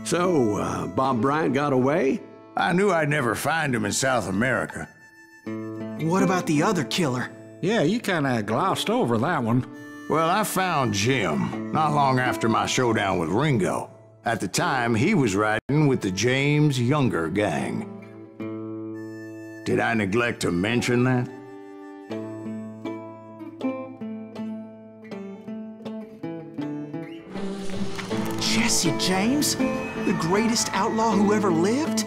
So, Bob Bryant got away? I knew I'd never find him in South America. What about the other killer? Yeah, you kinda glossed over that one. Well, I found Jim not long after my showdown with Ringo. At the time, he was riding with the James Younger gang. Did I neglect to mention that? Jesse James? The greatest outlaw who ever lived?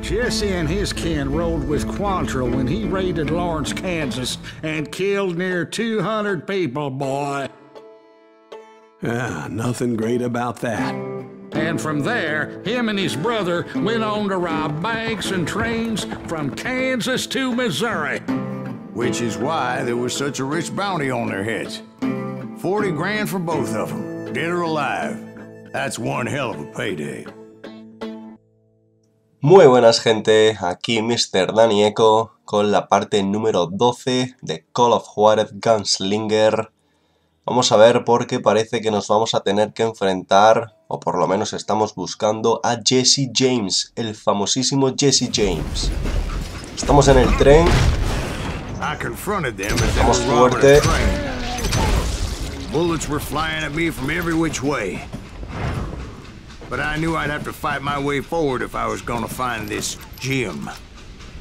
Jesse and his kin rode with Quantrill when he raided Lawrence, Kansas, and killed near 200 people, boy. Ah, nothing great about that. And from there, him and his brother went on to rob banks and trains from Kansas to Missouri. Which is why there was such a rich bounty on their heads. 40 grand for both of them, dead or alive. That's one hell of a payday. Muy buenas, gente, aquí Mr. Danny Echo con la parte número 12 de Call of Juarez Gunslinger. Vamos a ver porque parece que nos vamos a tener que enfrentar, o por lo menos estamos buscando, a Jesse James, el famosísimo Jesse James. Estamos en el tren. Estamos fuerte. Bullets were flying at me from every which way. But I knew I'd have to fight my way forward if I was gonna find this Jim.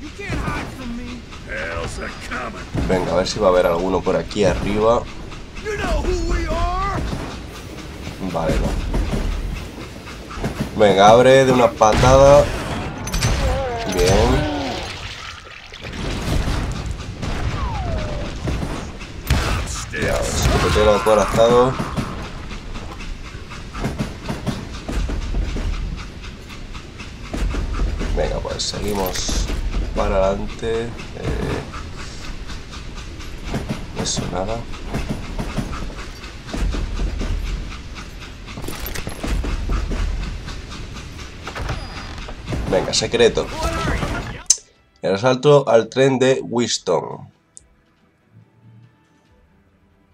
You can't hide from me. Hell's a coming. Venga, a ver si va a haber alguno por aquí arriba. You know who we are. Vale, no. Venga, abre de una patada. Bien. Ya, escopetero acorazado. Venga, pues seguimos para adelante. Eso nada. Venga, secreto. El asalto al tren de Winston.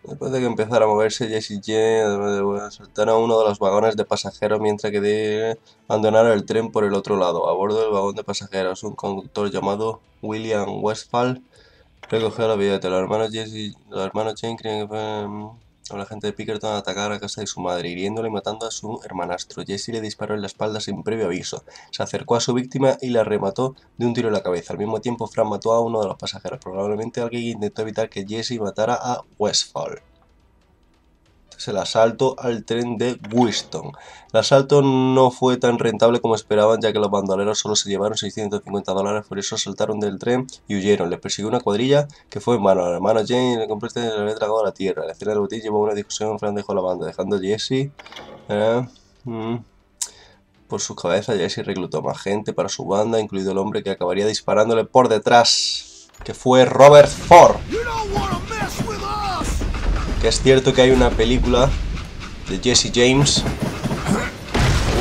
Después de que empezara a moverse, Jesse James saltar a uno de los vagones de pasajeros mientras que abandonar el tren por el otro lado. A bordo del vagón de pasajeros, un conductor llamado William Westphal recogió la billete. Los hermanos James creen que fue la gente de Pinkerton a atacar a casa de su madre, hiriéndole y matando a su hermanastro. Jesse le disparó en la espalda sin previo aviso. Se acercó a su víctima y la remató de un tiro en la cabeza. Al mismo tiempo, Frank mató a uno de los pasajeros. Probablemente alguien intentó evitar que Jesse matara a Westphal. Es el asalto al tren de Winston. El asalto no fue tan rentable como esperaban, ya que los bandoleros solo se llevaron $650, por eso saltaron del tren y huyeron. Les persiguió una cuadrilla que fue en vano. Los hermanos James le completé la había tragado a la tierra. La escena del botín llevó una discusión. Frank dejó la banda, dejando a Jesse por su cabeza. Jesse reclutó más gente para su banda, incluido el hombre que acabaría disparándole por detrás, que fue Robert Ford. Que es cierto que hay una película de Jesse James.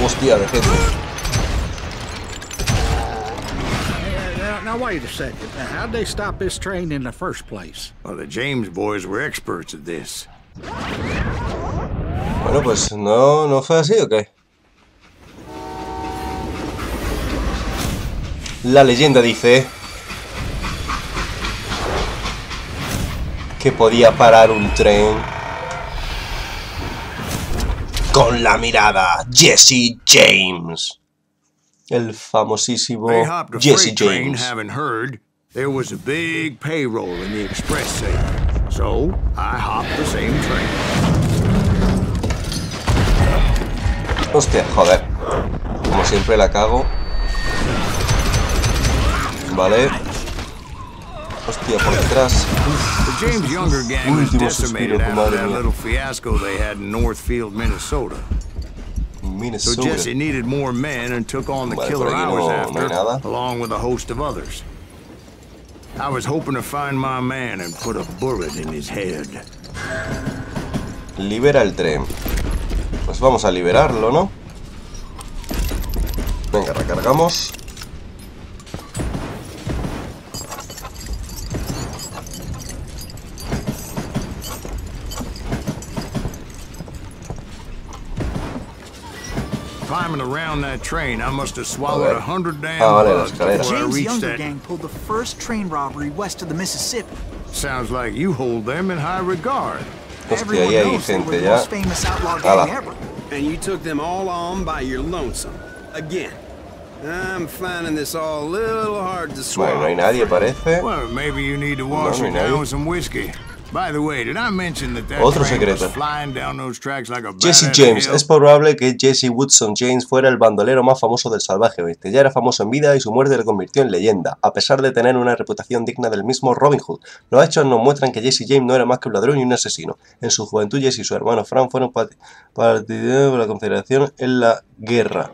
Hostia, de gente. Now wait a second. How'd they stop this train in the first place? Well, the James boys were experts at this. Bueno, pues no fue así, ¿o qué? La leyenda dice que podía parar un tren con la mirada. Jesse James, el famosísimo Jesse James. There was a big payroll in the express sale, so I hopped the same train. Hostia, joder, como siempre la cago. Vale. Hostia, por detrás. The James Younger gang was decimated after that little fiasco they had in Northfield, Minnesota. So Jesse needed more men and took on the killer I was after, along with a host of others. I was hoping to find my man and put a bullet in his head. Libera el tren. Pues vamos a liberarlo, ¿no? Venga, recargamos. climbing around that train, I must have swallowed 100 damn vale, la bugs escalera. before I James' reached younger that. gang pulled the first train robbery west of the Mississippi. Sounds like you hold them in high regard. Hostia, Everyone ahí hay knows they were gente the ya. most famous outlaw Hala. gang ever. And you took them all on by your lonesome. Again. I'm finding this all a little hard to Vale, swallow. no hay nadie, parece. Well, maybe you need to wash No, it no hay down nadie. with some whiskey. By the way, did I mention that Otro train secreto. was flying down those tracks like a bat Jesse out of James. hell? Es probable que Jesse Woodson James fuera el bandolero más famoso del salvaje oeste. Ya era famoso en vida y su muerte le convirtió en leyenda, a pesar de tener una reputación digna del mismo Robin Hood. Los hechos nos muestran que Jesse James no era más que un ladrón y un asesino. En su juventud, Jesse y su hermano Frank fueron partidarios de la Confederación en la guerra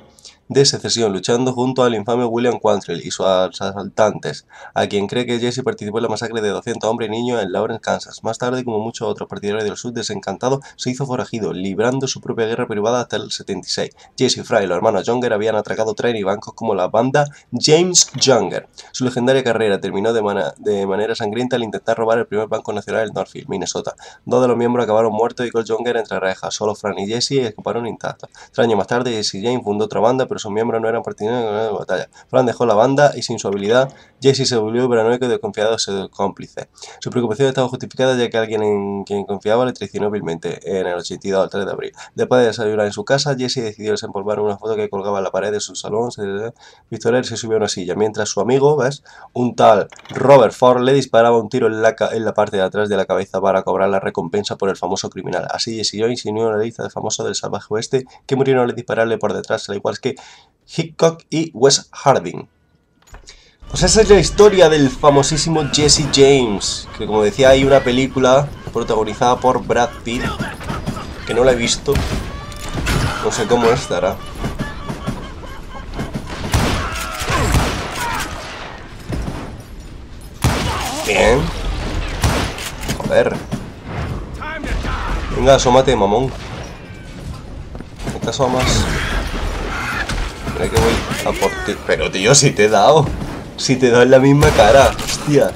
de secesión, luchando junto al infame William Quantrill y sus asaltantes, a quien cree que Jesse participó en la masacre de 200 hombres y niños en Lawrence, Kansas. Más tarde, como muchos otros partidarios del sur, desencantado, se hizo forajido, librando su propia guerra privada hasta el 76. Jesse, Fry y los hermanos Younger habían atracado trenes y bancos como la banda James Younger. Su legendaria carrera terminó de manera sangrienta al intentar robar el primer banco nacional en Northfield, Minnesota. Dos de los miembros acabaron muertos y Cole Younger entre rejas. Solo Fran y Jesse escaparon intactos. 3 años más tarde, Jesse James fundó otra banda, pero sus miembros no eran partidarios de la batalla. Fran dejó la banda y sin su habilidad, Jesse se volvió paranoico y desconfiado de su cómplice. Su preocupación estaba justificada ya que alguien en quien confiaba le traicionó vilmente en el 82, el 3 de abril. Después de desayunar en su casa, Jesse decidió desempolvar una foto que colgaba en la pared de su salón, pistolar y se subió a una silla, mientras su amigo, ¿ves?, un tal Robert Ford, le disparaba un tiro en la parte de atrás de la cabeza para cobrar la recompensa por el famoso criminal. Así Jesse James se unió a la lista de famosos del salvaje oeste que murieron al dispararle por detrás, al igual que Hickok y Wes Harding. Pues esa es la historia del famosísimo Jesse James, que como decía hay una película protagonizada por Brad Pitt, que no la he visto, no sé cómo estará. Bien. Joder. Venga, asómate, mamón. No te asomas. Mira que voy a por ti. Pero tío, si te he dado. Si te he dado en la misma cara. Hostia.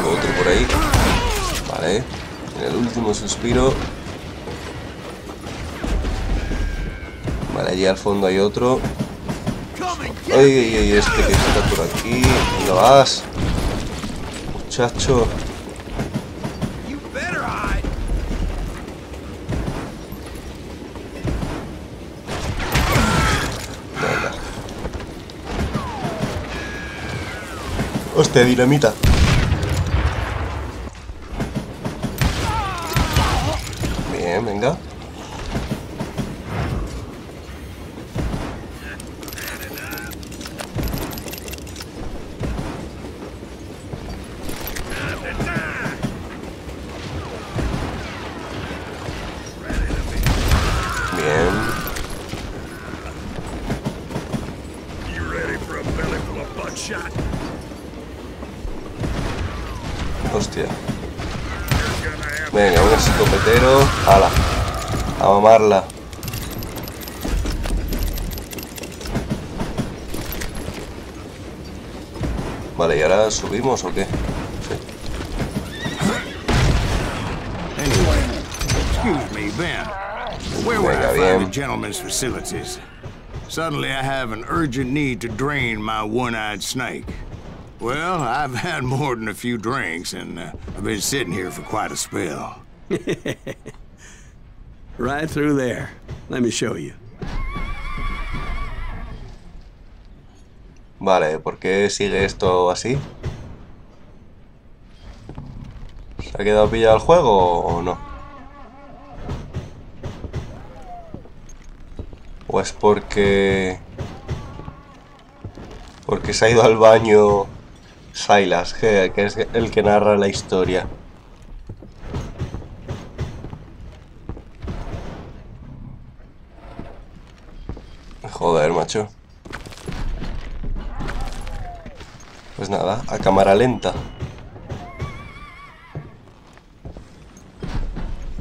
Otro por ahí. Vale. En el último suspiro. Vale, allí al fondo hay otro. Ay, este que está por aquí. ¿Dónde vas? Muchacho. Venga. Hostia, dinamita. Bien, venga. Hostia. Venga, un escopetero. ¡Hala! A mamarla. Vale, ¿y ahora subimos o qué? Sí. Excuse me, Ben. Where would I find the gentleman's facilities? Suddenly I have an urgent need to drain my one-eyed snake. Well, I've had more than a few drinks, and I've been sitting here for quite a spell. Right through there. Let me show you. Vale, ¿por qué sigue esto así? ¿Se ha quedado pillado el juego o no? ¿O es porque se ha ido al baño Silas, que es el que narra la historia? Joder, macho. Pues nada, a cámara lenta.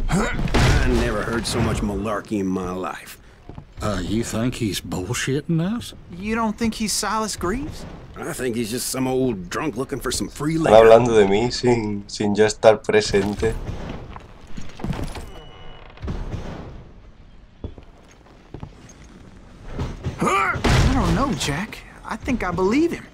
I never heard so much malarkey in my life. You think he's bullshitting us? You don't think he's Silas Greaves? I think he's just some old drunk looking for some free Están liquor. hablando de mí sin yo estar presente. I don't know, Jack. I think I believe him.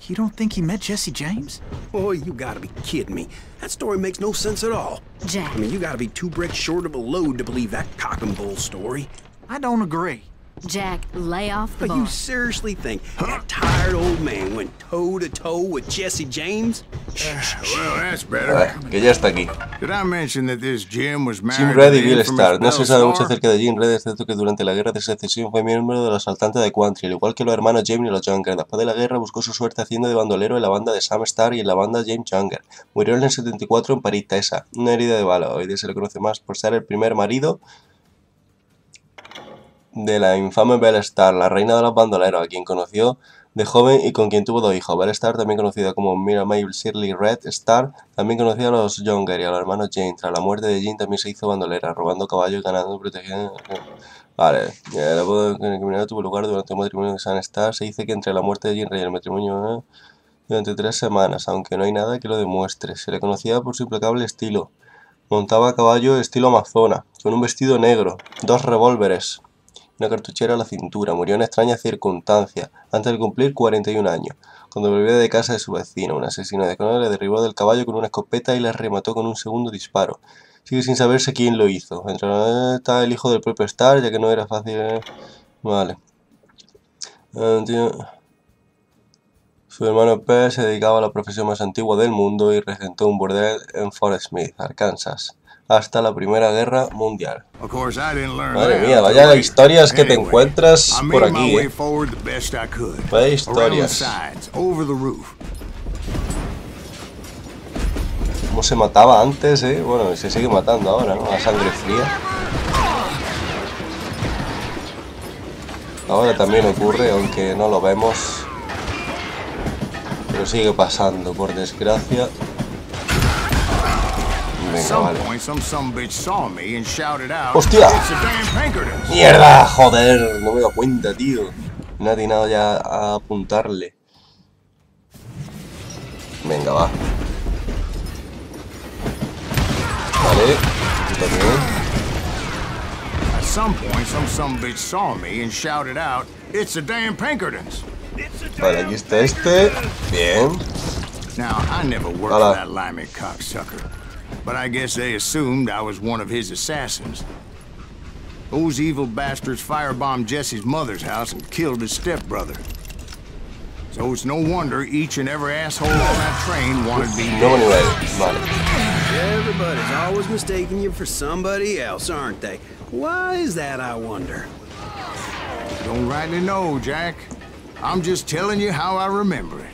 You don't think he met Jesse James? Boy, you gotta be kidding me. That story makes no sense at all. Jack. I mean, you gotta be 2 bricks short of a load to believe that cock and bull story. I don't agree. Jack, lay off the But bar. you seriously think that tired old man went toe-to-toe with Jesse James? Well, that's A better. ver, que ya está aquí. Did I mention that this Jim was married Jim Red to y the Bill infamous Starr. No se sabe Bell mucho Star? acerca de Jim Red, excepto que durante la guerra de secesión fue miembro de los asaltantes de Quantry, al igual que los hermanos James y los Younger. Después de la guerra buscó su suerte haciendo de bandolero en la banda de Sam Starr y en la banda James Younger. Murió en el 74 en París, Texas, una herida de bala. Hoy día se le conoce más por ser el primer marido de la infame Belle Starr, la reina de los bandoleros, a quien conoció de joven y con quien tuvo 2 hijos. Belle Starr, también conocida como Mira Mabel Shirley Red Starr, también conocía a los Younger y a los hermanos James. Tras la muerte de Jim también se hizo bandolera, robando caballos y ganando protegiendo. Vale, la boda criminal tuvo lugar durante el matrimonio de Sam Starr. Se dice que entre la muerte de Jim Red y el matrimonio durante 3 semanas, aunque no hay nada que lo demuestre. Se le conocía por su implacable estilo. Montaba a caballo estilo amazona, con un vestido negro, 2 revólveres, una cartuchera a la cintura. Murió en extrañas circunstancias, antes de cumplir 41 años, cuando volvía de casa de su vecino. Un asesino de Conor le derribó del caballo con una escopeta y le remató con un segundo disparo. Sigue sin saberse quién lo hizo. Entre los está el hijo del propio Starr, ya que no era fácil. Vale. Su hermano P se dedicaba a la profesión más antigua del mundo y regentó un burdel en Fort Smith, Arkansas, hasta la Primera Guerra Mundial. Of course, I didn't learn Madre that mía, until vaya later. historias que te Anyway, encuentras I por made my aquí, way forward the best I could. Vaya Around the historias. sides, over the roof. Cómo se mataba antes, bueno, se sigue matando ahora, ¿no? A sangre fría. Ahora también ocurre, aunque no lo vemos. Pero sigue pasando, por desgracia. At Venga, some vale. point, some bitch saw me and shouted out, ¡Hostia! "It's a damn Pinkertons!" ¡Mierda! ¡Joder! No me he dado cuenta, tío. No he atinado ya a apuntarle. Venga, va. Vale. Tú también. At some point, some bitch saw me and shouted out, "It's a damn Pinkertons!" Vale, aquí está este. Bien. Now, I never worked Hola. for that limey cocksucker, but I guess they assumed I was one of his assassins. Those evil bastards firebombed Jesse's mother's house and killed his stepbrother. So it's no wonder each and every asshole on that train wanted to be Nuevo dead. nivel. Vale. Everybody's always mistaking you for somebody else, aren't they? Why is that, I wonder? Don't rightly know, Jack. I'm just telling you how I remember it.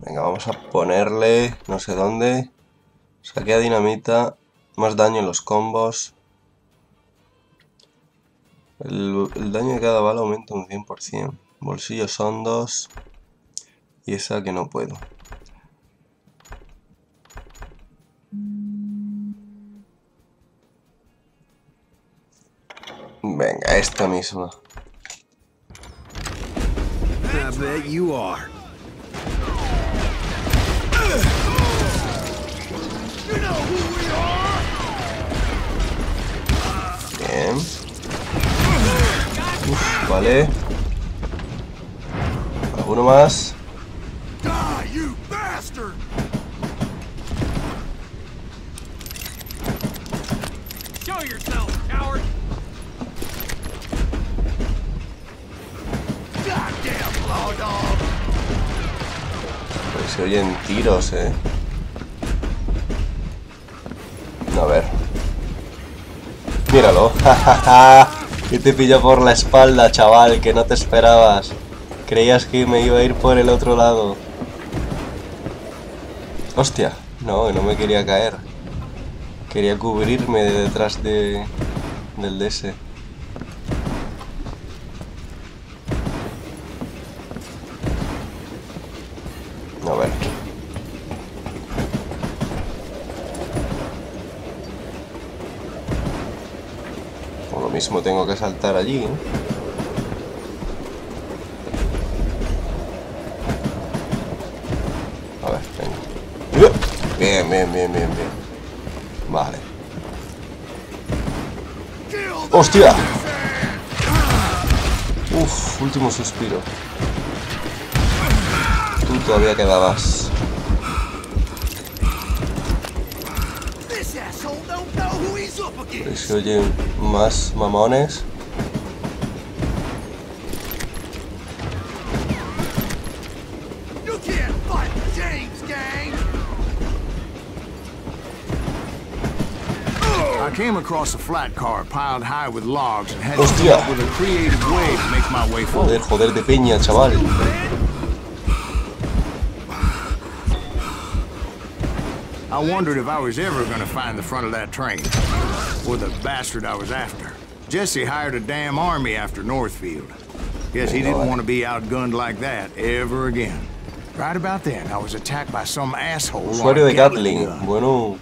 Venga, vamos a ponerle no sé dónde. Saquea dinamita. Más daño en los combos. El daño de cada bala aumenta un 100%. Bolsillos hondos. Y esa que no puedo. Venga, esta misma. I bet you are. Bien. Uf, vale. ¿Alguno más? Die, you bastard! Show yourself, coward! Goddamn law dog! Pues se oyen tiros, A ver. Míralo. Y te pilló por la espalda, chaval, que no te esperabas. Creías que me iba a ir por el otro lado. Hostia, no me quería caer. Quería cubrirme de detrás del DS. A ver. Por lo mismo tengo que saltar allí, bien, bien, bien, bien. Vale. ¡Hostia! Uf, último suspiro. Tú todavía quedabas. Por si oyen más mamones. I came across a flat car piled high with logs and had to come up with a creative way to make my way forward. Joder de peña, chaval. I wondered if I was ever going to find the front of that train, or the bastard I was after. Jesse hired a damn army after Northfield. Guess he didn't want to be outgunned like that ever again. Right about then, I was attacked by some asshole. Usuario de Gatling. Bueno.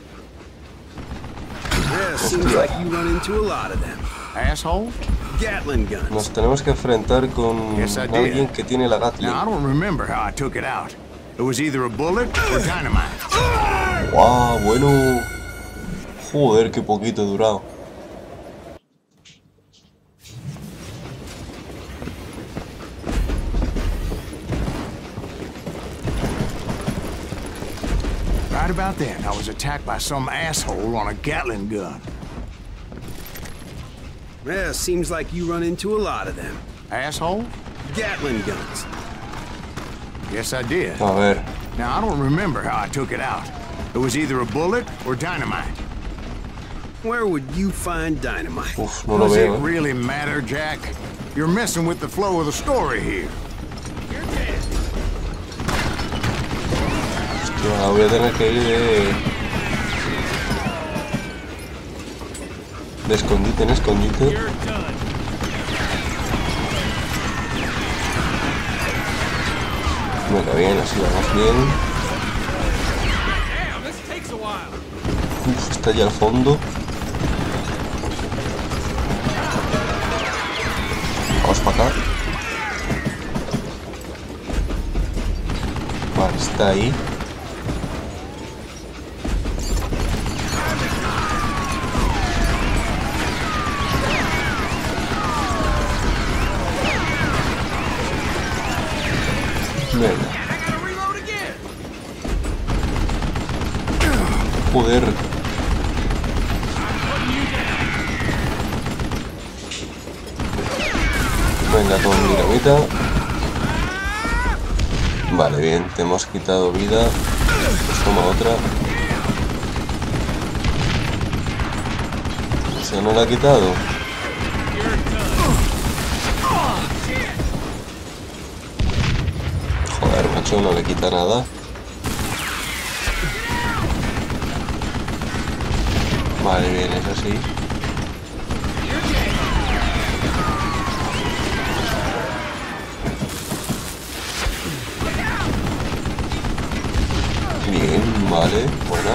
Yeah, seems like you run into a lot of them. Asshole? Gatling guns. Nos tenemos que enfrentar con alguien que tiene la Gatling. Now, I don't remember how I took it out. It was either a bullet or dynamite. Wow, bueno. Joder, qué poquito he durado. Right about then, I was attacked by some asshole on a Gatling gun. Yeah, seems like you run into a lot of them. Asshole? Gatling guns. Yes, I did. A ver. Now, I don't remember how I took it out. It was either a bullet or dynamite. Where would you find dynamite? Uf, no lo Does it veo. really matter, Jack? You're messing with the flow of the story here. Hostia, voy a tener que ir de escondite en escondite. Venga, bien, así vamos bien. Uf, está ya al fondo. Vamos para acá. Vale, está ahí. Venga. Joder. Venga, con dinamita. Vale, bien, te hemos quitado vida. Pues toma otra. ¿Se no la ha quitado? Joder, macho, no le quita nada. Vale, bien, eso sí. Bien, vale, buena.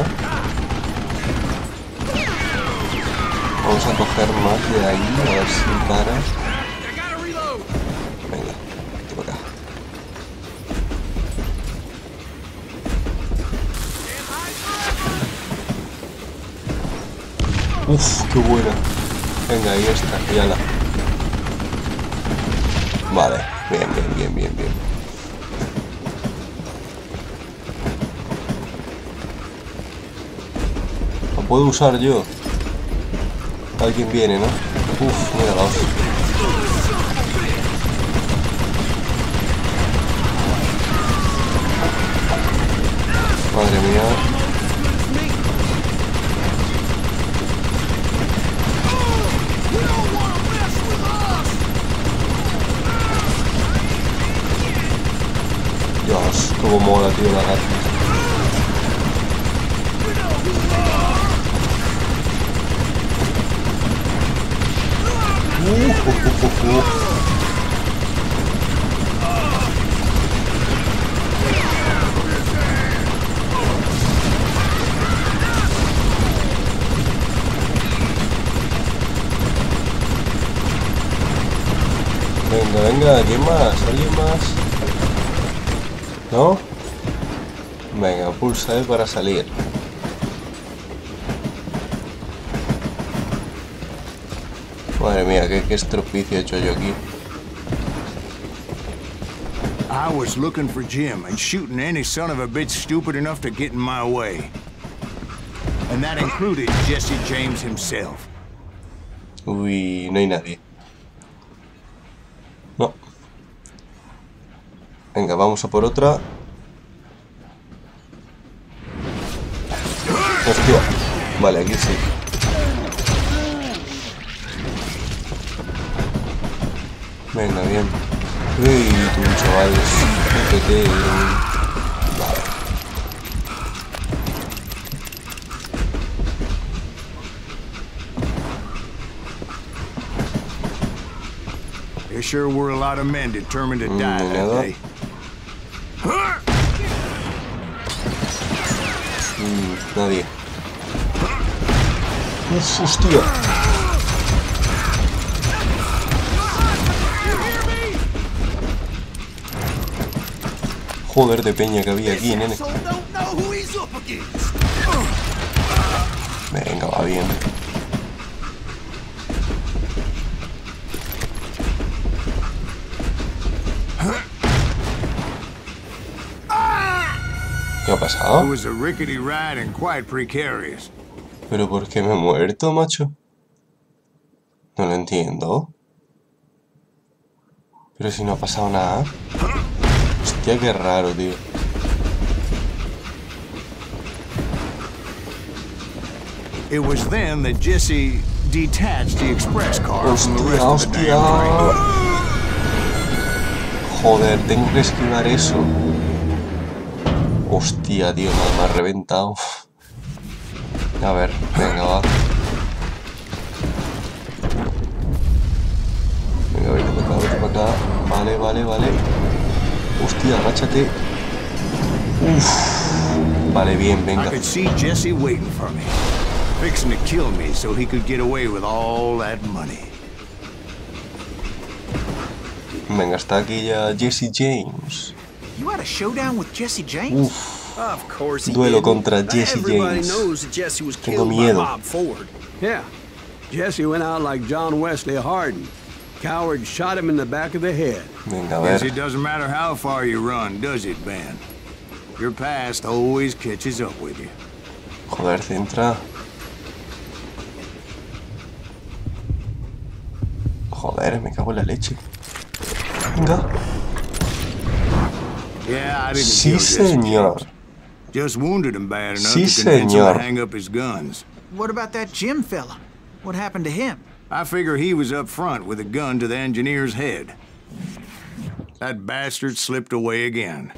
Vamos a coger más de ahí, a ver si para. Venga, vete para acá. Uf, qué buena. Venga, ahí está, píala. Vale, bien, bien, bien, bien, bien. ¿Lo puedo usar yo? Alguien viene, ¿no? Uf, mira la hostia. Madre mía. Dios, cómo mola, tío, la gata. Venga, venga, ¿quién más? ¿Alguien más? ¿No? Venga, pulsa E para salir. Madre mía, qué estropicio he hecho yo aquí. I was looking for Jim and shooting any son of a bitch stupid enough to get in my way. And that included Jesse James himself. Uy, no hay nadie. No. Venga, vamos a por otra. Hostia. Vale, aquí sí. Venga, bien. Uy, tú, chavales. There sure were a lot of men determined to die that day. Nadie. Hostia. Joder de peña que había aquí, nene. Venga, va bien. ¿Qué ha pasado? ¿Pero por qué me he muerto, macho? No lo entiendo. Pero si no ha pasado nada. Hostia, qué raro, tío. It was then that Jesse detached the express car from the rest of the damn train. Joder, tengo que esquivar eso. Hostia, tío, me ha reventado. A ver, venga, va. Venga, vete para acá. Vale, vale, vale. Hostia, agáchate. Uf. Vale, bien, venga. I could see Jesse waiting for me, fixing to kill me so he could get away with all that money. Venga, está aquí ya Jesse James. You had a showdown with Jesse James? Uf. Of course he Duelo did. contra Jesse Everybody James. knows that Jesse was Tengo killed by miedo. Bob Ford. Yeah. Jesse went out like John Wesley Hardin. Coward shot him in the back of the head. Venga, a Guess ver. it doesn't matter how far you run, does it, Ben? Your past always catches up with you. Joder, centra. Joder, me cago en la leche. Venga. Yeah, I didn't Sí, kill Jesse señor. James. Just wounded him bad enough Sí, to convince him señor. to hang up his guns. What about that Jim fella? What happened to him? I figure he was up front with a gun to the engineer's head. That bastard slipped away again.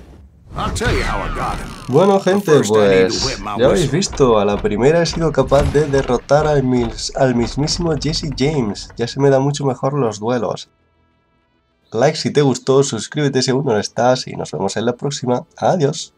I'll tell you how I got him. Bueno, gente, First, I need to pues whip my ya habéis whistle. visto, a la primera he sido capaz de derrotar al mismísimo Jesse James. Ya se me da mucho mejor los duelos. Like si te gustó, suscríbete si aún no lo estás y nos vemos en la próxima. Adiós.